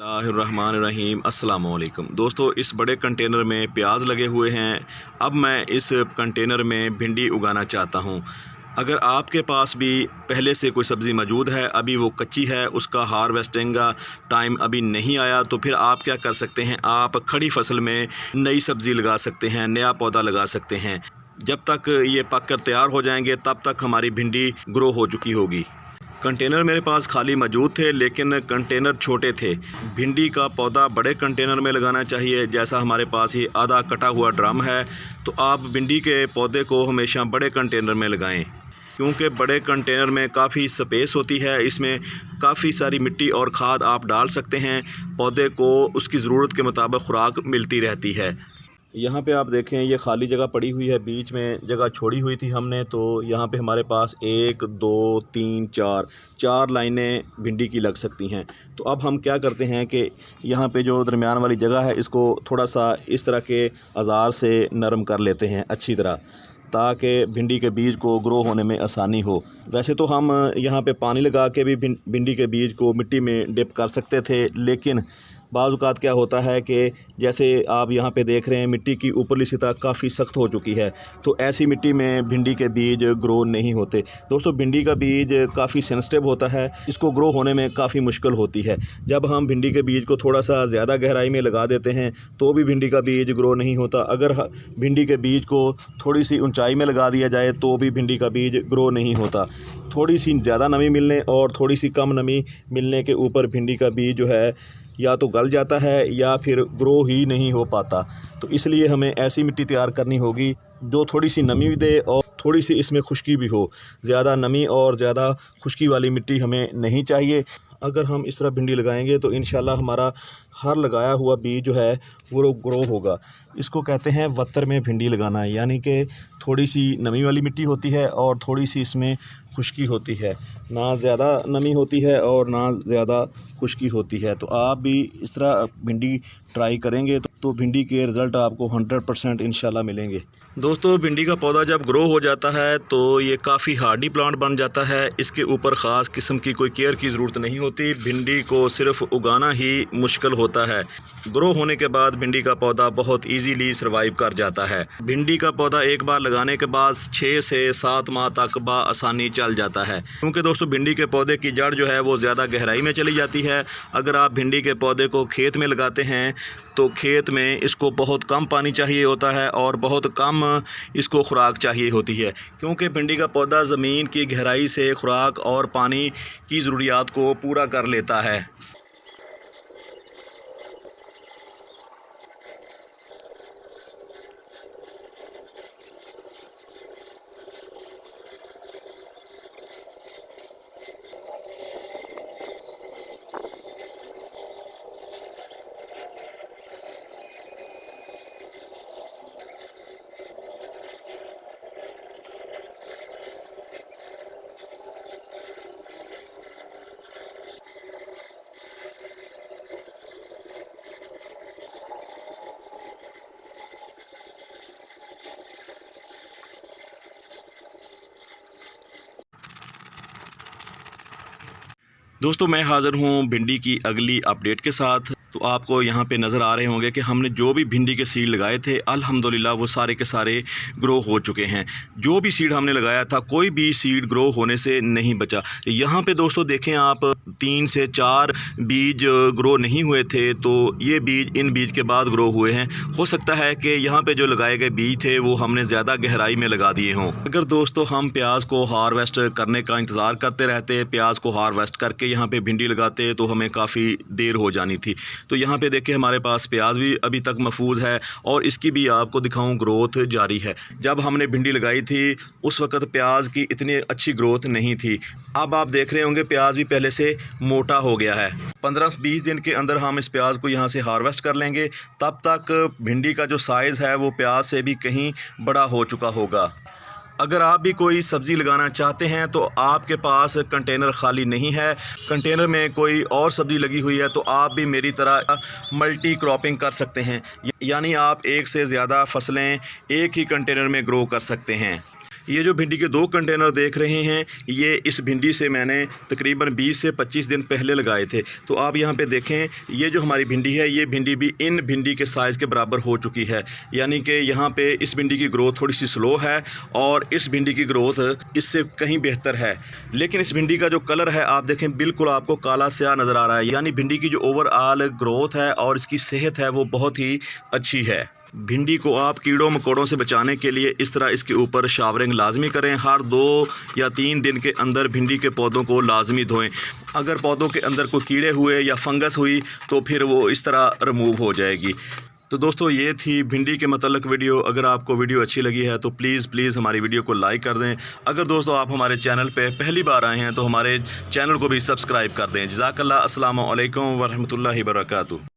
बिस्मिल्लाहिर्रहमानिर्रहीम अस्सलाम वालेकुम दोस्तों, इस बड़े कंटेनर में प्याज लगे हुए हैं। अब मैं इस कंटेनर में भिंडी उगाना चाहता हूं। अगर आपके पास भी पहले से कोई सब्ज़ी मौजूद है, अभी वो कच्ची है, उसका हार्वेस्टिंग का टाइम अभी नहीं आया, तो फिर आप क्या कर सकते हैं, आप खड़ी फसल में नई सब्ज़ी लगा सकते हैं, नया पौधा लगा सकते हैं। जब तक ये पक कर तैयार हो जाएंगे तब तक हमारी भिंडी ग्रो हो चुकी होगी। कंटेनर मेरे पास खाली मौजूद थे, लेकिन कंटेनर छोटे थे। भिंडी का पौधा बड़े कंटेनर में लगाना चाहिए। जैसा हमारे पास ये आधा कटा हुआ ड्रम है, तो आप भिंडी के पौधे को हमेशा बड़े कंटेनर में लगाएं, क्योंकि बड़े कंटेनर में काफ़ी स्पेस होती है। इसमें काफ़ी सारी मिट्टी और खाद आप डाल सकते हैं। पौधे को उसकी ज़रूरत के मुताबिक खुराक मिलती रहती है। यहाँ पे आप देखें, ये खाली जगह पड़ी हुई है, बीच में जगह छोड़ी हुई थी हमने, तो यहाँ पे हमारे पास 1 2 3 4 लाइनें भिंडी की लग सकती हैं। तो अब हम क्या करते हैं कि यहाँ पे जो दरमियान वाली जगह है, इसको थोड़ा सा इस तरह के औजार से नरम कर लेते हैं अच्छी तरह, ताकि भिंडी के बीज को ग्रो होने में आसानी हो। वैसे तो हम यहाँ पे पानी लगा के भी भिंडी के बीज को मिट्टी में डिप कर सकते थे, लेकिन बाज़ औक़ात क्या होता है कि जैसे आप यहाँ पे देख रहे हैं, मिट्टी की ऊपरली सतह काफ़ी सख्त हो चुकी है, तो ऐसी मिट्टी में भिंडी के बीज ग्रो नहीं होते। दोस्तों, भिंडी का बीज काफ़ी सेंसिटिव होता है, इसको ग्रो होने में काफ़ी मुश्किल होती है। जब हम भिंडी के बीज को थोड़ा सा ज़्यादा गहराई में लगा देते हैं तो भी भिंडी का बीज ग्रो नहीं होता। अगर भिंडी के बीज को थोड़ी सी ऊंचाई में लगा दिया जाए तो भी भिंडी का बीज ग्रो नहीं होता। थोड़ी सी ज़्यादा नमी मिलने और थोड़ी सी कम नमी मिलने के ऊपर भिंडी का बीज जो है या तो गल जाता है या फिर ग्रो ही नहीं हो पाता। तो इसलिए हमें ऐसी मिट्टी तैयार करनी होगी जो थोड़ी सी नमी भी दे और थोड़ी सी इसमें खुश्की भी हो। ज़्यादा नमी और ज़्यादा खुश्की वाली मिट्टी हमें नहीं चाहिए। अगर हम इस तरह भिंडी लगाएंगे तो इंशाल्लाह हमारा हर लगाया हुआ बीज जो है वो ग्रो होगा। इसको कहते हैं वत्तर में भिंडी लगाना, यानी कि थोड़ी सी नमी वाली मिट्टी होती है और थोड़ी सी इसमें खुश्की होती है, ना ज़्यादा नमी होती है और ना ज़्यादा खुश्की होती है। तो आप भी इस तरह भिंडी ट्राई करेंगे तो भिंडी के रिज़ल्ट आपको 100% इंशाल्लाह मिलेंगे। दोस्तों, भिंडी का पौधा जब ग्रो हो जाता है तो ये काफ़ी हार्डी प्लांट बन जाता है। इसके ऊपर ख़ास किस्म की कोई केयर की ज़रूरत नहीं होती। भिंडी को सिर्फ उगाना ही मुश्किल होता है। ग्रो होने के बाद भिंडी का पौधा बहुत इजीली सर्वाइव कर जाता है। भिंडी का पौधा एक बार लगाने के बाद 6 से 7 माह तक आसानी चल जाता है, क्योंकि दोस्तों भिंडी के पौधे की जड़ जो है वो ज़्यादा गहराई में चली जाती है। अगर आप भिंडी के पौधे को खेत में लगाते हैं तो खेत में इसको बहुत कम पानी चाहिए होता है और बहुत कम इसको खुराक चाहिए होती है, क्योंकि भिंडी का पौधा ज़मीन की गहराई से खुराक और पानी की ज़रूरियात को पूरा कर लेता है। दोस्तों, मैं हाज़िर हूँ भिंडी की अगली अपडेट के साथ। तो आपको यहाँ पे नज़र आ रहे होंगे कि हमने जो भी भिंडी के सीड लगाए थे, अल्हम्दुलिल्लाह वो सारे के सारे ग्रो हो चुके हैं। जो भी सीड हमने लगाया था, कोई भी सीड ग्रो होने से नहीं बचा। यहाँ पे दोस्तों देखें आप, 3 से 4 बीज ग्रो नहीं हुए थे, तो ये बीज इन बीज के बाद ग्रो हुए हैं। हो सकता है कि यहाँ पे जो लगाए गए बीज थे वो हमने ज़्यादा गहराई में लगा दिए हों। अगर दोस्तों हम प्याज को हार्वेस्ट करने का इंतज़ार करते रहते, प्याज को हार्वेस्ट करके यहाँ पे भिंडी लगाते, तो हमें काफ़ी देर हो जानी थी। तो यहाँ पे देखिए हमारे पास प्याज भी अभी तक महफूज है और इसकी भी आपको दिखाऊं ग्रोथ जारी है। जब हमने भिंडी लगाई थी उस वक़्त प्याज की इतनी अच्छी ग्रोथ नहीं थी। अब आप देख रहे होंगे प्याज भी पहले से मोटा हो गया है। 15-20 दिन के अंदर हम इस प्याज को यहाँ से हार्वेस्ट कर लेंगे। तब तक भिंडी का जो साइज़ है वो प्याज से भी कहीं बड़ा हो चुका होगा। अगर आप भी कोई सब्ज़ी लगाना चाहते हैं तो आपके पास कंटेनर खाली नहीं है, कंटेनर में कोई और सब्ज़ी लगी हुई है, तो आप भी मेरी तरह मल्टी क्रॉपिंग कर सकते हैं, यानी आप एक से ज़्यादा फसलें एक ही कंटेनर में ग्रो कर सकते हैं। ये जो भिंडी के 2 कंटेनर देख रहे हैं, ये इस भिंडी से मैंने तकरीबन 20 से 25 दिन पहले लगाए थे। तो आप यहाँ पे देखें, ये जो हमारी भिंडी है, ये भिंडी भी इन भिंडी के साइज़ के बराबर हो चुकी है। यानी कि यहाँ पे इस भिंडी की ग्रोथ थोड़ी सी स्लो है और इस भिंडी की ग्रोथ इससे कहीं बेहतर है। लेकिन इस भिंडी का जो कलर है, आप देखें बिल्कुल आपको काला स्याह नज़र आ रहा है। यानी भिंडी की जो ओवरऑल ग्रोथ है और इसकी सेहत है वो बहुत ही अच्छी है। भिंडी को आप कीड़ों मकोड़ों से बचाने के लिए इस तरह इसके ऊपर शावरिंग लाजमी करें। हर 2 या 3 दिन के अंदर भिंडी के पौधों को लाजमी धोएं। अगर पौधों के अंदर कोई कीड़े हुए या फंगस हुई तो फिर वो इस तरह रिमूव हो जाएगी। तो दोस्तों, ये थी भिंडी के मतलब वीडियो। अगर आपको वीडियो अच्छी लगी है तो प्लीज़ हमारी वीडियो को लाइक कर दें। अगर दोस्तों आप हमारे चैनल पे पहली बार आए हैं तो हमारे चैनल को भी सब्सक्राइब कर दें। जज़ाकल्लाह। अस्सलामु अलैकुम व रहमतुल्लाहि व बरकातुहू।